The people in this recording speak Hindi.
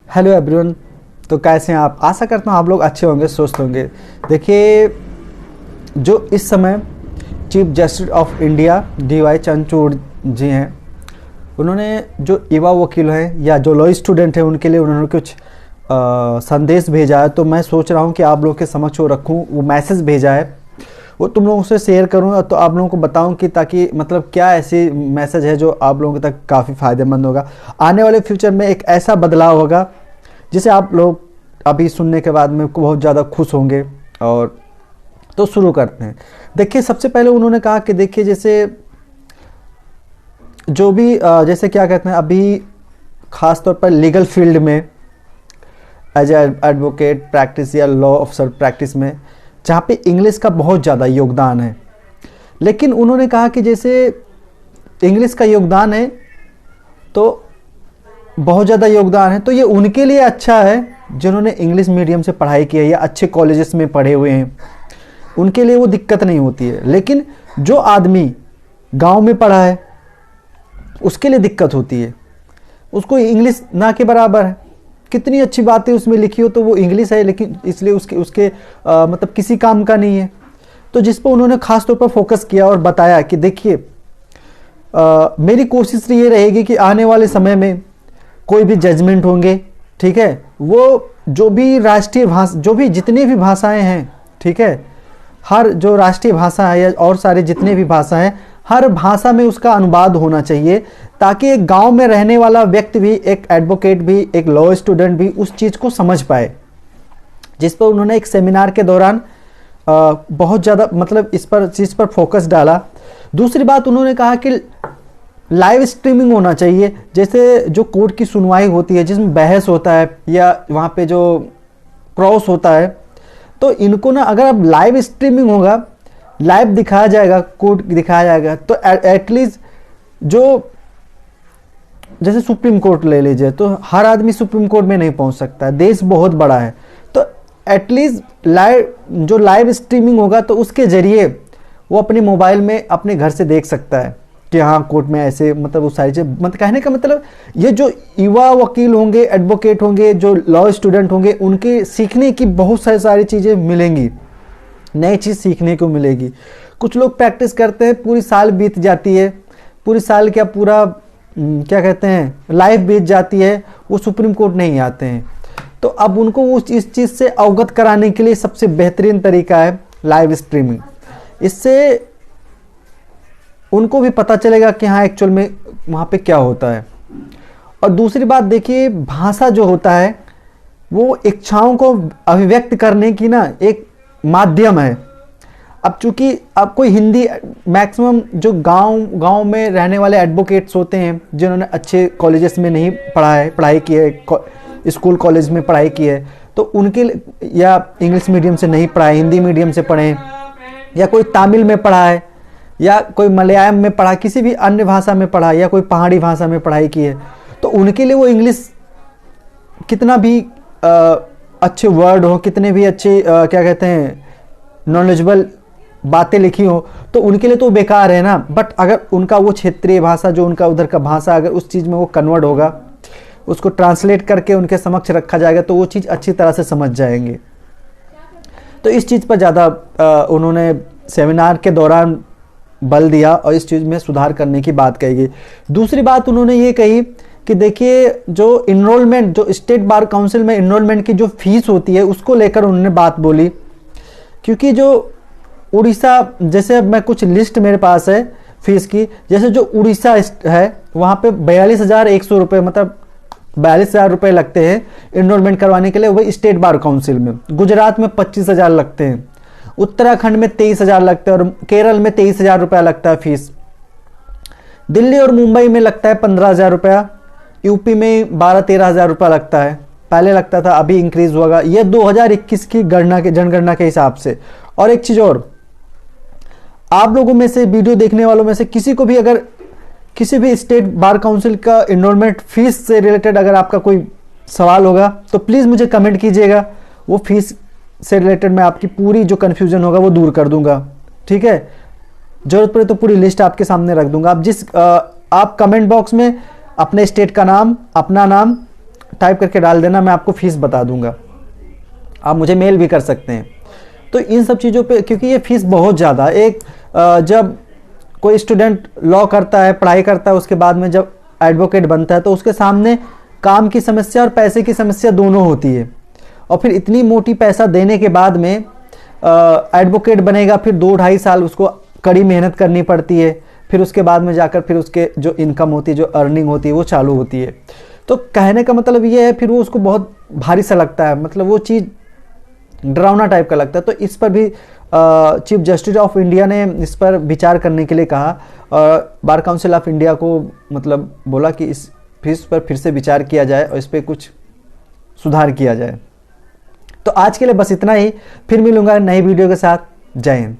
Hello everyone. तो कैसे हैं आप? आशा करता हूँ आप लोग अच्छे होंगे, स्वस्थ होंगे। देखिए, जो इस समय chief justice of India DY Chandrachud ji हैं, उन्होंने जो युवा वकील हैं या जो लॉ स्टूडेंट हैं उनके लिए उन्होंने कुछ संदेश भेजा है। तो मैं सोच रहा हूँ कि आप लोगों के समक्ष वो रखूँ। वो मैसेज भेजा है, वो तुम लोगों से शेयर करूँ तो आप लोगों को बताऊं कि ताकि मतलब क्या ऐसी मैसेज है जो आप लोगों तक काफ़ी फ़ायदेमंद होगा। आने वाले फ्यूचर में एक ऐसा बदलाव होगा जिसे आप लोग अभी सुनने के बाद में बहुत ज़्यादा खुश होंगे। और तो शुरू करते हैं। देखिए, सबसे पहले उन्होंने कहा कि देखिए, जैसे जो भी जैसे क्या कहते हैं, अभी ख़ास तौर पर लीगल फील्ड में एज एडवोकेट प्रैक्टिस या लॉ ऑफिसर प्रैक्टिस में जहाँ पे इंग्लिश का बहुत ज़्यादा योगदान है। लेकिन उन्होंने कहा कि जैसे इंग्लिश का योगदान है तो बहुत ज़्यादा योगदान है, तो ये उनके लिए अच्छा है जिन्होंने इंग्लिश मीडियम से पढ़ाई की है या अच्छे कॉलेजेस में पढ़े हुए हैं, उनके लिए वो दिक्कत नहीं होती है। लेकिन जो आदमी गांव में पढ़ा है उसके लिए दिक्कत होती है। उसको इंग्लिश ना के बराबर है, कितनी अच्छी बातें उसमें लिखी हो तो वो इंग्लिश है, लेकिन इसलिए उसके मतलब किसी काम का नहीं है। तो जिस पर उन्होंने ख़ास तौर पर फोकस किया और बताया कि देखिए, मेरी कोशिश ये रहेगी कि आने वाले समय में कोई भी जजमेंट होंगे, ठीक है, वो जो भी राष्ट्रीय भाषा, जो भी जितनी भी भाषाएं हैं, ठीक है, हर जो राष्ट्रीय भाषा है या और सारे जितने भी भाषा हैं, हर भाषा में उसका अनुवाद होना चाहिए, ताकि एक गांव में रहने वाला व्यक्ति भी, एक एडवोकेट भी, एक लॉ स्टूडेंट भी उस चीज़ को समझ पाए। जिस पर उन्होंने एक सेमिनार के दौरान बहुत ज़्यादा मतलब इस पर चीज़ पर फोकस डाला। दूसरी बात उन्होंने कहा कि लाइव स्ट्रीमिंग होना चाहिए। जैसे जो कोर्ट की सुनवाई होती है जिसमें बहस होता है या वहाँ पे जो क्रॉस होता है, तो इनको ना अगर अब लाइव स्ट्रीमिंग होगा, लाइव दिखाया जाएगा, कोर्ट दिखाया जाएगा, तो एटलीस्ट जो जैसे सुप्रीम कोर्ट ले लीजिए, तो हर आदमी सुप्रीम कोर्ट में नहीं पहुंच सकता है, देश बहुत बड़ा है। तो एटलीस्ट लाइव स्ट्रीमिंग होगा तो उसके जरिए वो अपने मोबाइल में अपने घर से देख सकता है कि हाँ कोर्ट में ऐसे, मतलब वो सारी चीज़, मतलब कहने का मतलब ये जो युवा वकील होंगे, एडवोकेट होंगे, जो लॉ स्टूडेंट होंगे, उनके सीखने की बहुत सारी चीज़ें मिलेंगी, नई चीज़ सीखने को मिलेगी। कुछ लोग प्रैक्टिस करते हैं, पूरी साल बीत जाती है, पूरी साल क्या पूरा क्या कहते हैं लाइफ बीत जाती है, वो सुप्रीम कोर्ट नहीं आते हैं। तो अब उनको इस चीज़ से अवगत कराने के लिए सबसे बेहतरीन तरीका है लाइव स्ट्रीमिंग। इससे उनको भी पता चलेगा कि हाँ एक्चुअल में वहाँ पे क्या होता है। और दूसरी बात देखिए, भाषा जो होता है वो इच्छाओं को अभिव्यक्त करने की ना एक माध्यम है। अब चूंकि अब कोई हिंदी, मैक्सिमम जो गांव में रहने वाले एडवोकेट्स होते हैं जिन्होंने अच्छे कॉलेजेस में नहीं पढ़ाई की है, स्कूल कॉलेज में पढ़ाई की है, तो उनके, या इंग्लिश मीडियम से नहीं पढ़ा है, हिंदी मीडियम से पढ़े, या कोई तमिल में पढ़ा है, या कोई मलयालम में पढ़ा, किसी भी अन्य भाषा में पढ़ा, या कोई पहाड़ी भाषा में पढ़ाई की है, तो उनके लिए वो इंग्लिश कितना भी अच्छे वर्ड हो, कितने भी अच्छे क्या कहते हैं नॉलेजेबल बातें लिखी हो, तो उनके लिए तो बेकार है ना। बट अगर उनका वो क्षेत्रीय भाषा, जो उनका उधर का भाषा, अगर उस चीज़ में वो कन्वर्ट होगा, उसको ट्रांसलेट करके उनके समक्ष रखा जाएगा, तो वो चीज़ अच्छी तरह से समझ जाएंगे। तो इस चीज़ पर ज़्यादा उन्होंने सेमिनार के दौरान बल दिया और इस चीज़ में सुधार करने की बात कही गई। दूसरी बात उन्होंने ये कही कि देखिए, जो इनरोलमेंट, जो स्टेट बार काउंसिल में इनरोलमेंट की जो फीस होती है उसको लेकर उन्होंने बात बोली। क्योंकि जो उड़ीसा, जैसे मैं कुछ लिस्ट मेरे पास है फीस की, जैसे जो उड़ीसा है वहाँ पे 42,100 रुपये, मतलब 42,000 रुपये लगते हैं इनरोलमेंट करवाने के लिए, वही स्टेट बार काउंसिल में। गुजरात में 25,000 लगते हैं, उत्तराखंड में 23,000 लगते हैं, और केरल में 23,000 रुपया लगता है फीस। दिल्ली और मुंबई में लगता है 15,000 रुपया, यूपी में 12-13,000 रुपया लगता है, पहले लगता था, अभी इंक्रीज होगा। ये 2021 की जनगणना के हिसाब से। और एक चीज़ और, आप लोगों में से, वीडियो देखने वालों में से किसी को भी अगर किसी भी स्टेट बार काउंसिल का इनरोलमेंट फीस से रिलेटेड अगर आपका कोई सवाल होगा तो प्लीज़ मुझे कमेंट कीजिएगा। वो फीस से रिलेटेड मैं आपकी पूरी जो कन्फ्यूजन होगा वो दूर कर दूंगा, ठीक है। जरूरत पड़े तो पूरी लिस्ट आपके सामने रख दूंगा। आप कमेंट बॉक्स में अपने स्टेट का नाम, अपना नाम टाइप करके डाल देना, मैं आपको फीस बता दूंगा, आप मुझे मेल भी कर सकते हैं। तो इन सब चीज़ों पे, क्योंकि ये फीस बहुत ज़्यादा, एक जब कोई स्टूडेंट लॉ करता है, पढ़ाई करता है, उसके बाद में जब एडवोकेट बनता है तो उसके सामने काम की समस्या और पैसे की समस्या दोनों होती है। और फिर इतनी मोटी पैसा देने के बाद में एडवोकेट बनेगा, फिर 2-2.5 साल उसको कड़ी मेहनत करनी पड़ती है, फिर उसके बाद में जाकर फिर उसके जो इनकम होती है, जो अर्निंग होती है, वो चालू होती है। तो कहने का मतलब ये है, फिर वो उसको बहुत भारी सा लगता है, मतलब वो चीज़ डरावना टाइप का लगता है। तो इस पर भी चीफ जस्टिस ऑफ इंडिया ने इस पर विचार करने के लिए कहा, और बार काउंसिल ऑफ इंडिया को मतलब बोला कि इस फीस पर फिर से विचार किया जाए और इस पर कुछ सुधार किया जाए। तो आज के लिए बस इतना ही, फिर मिलूंगा नई वीडियो के साथ। जय हिंद।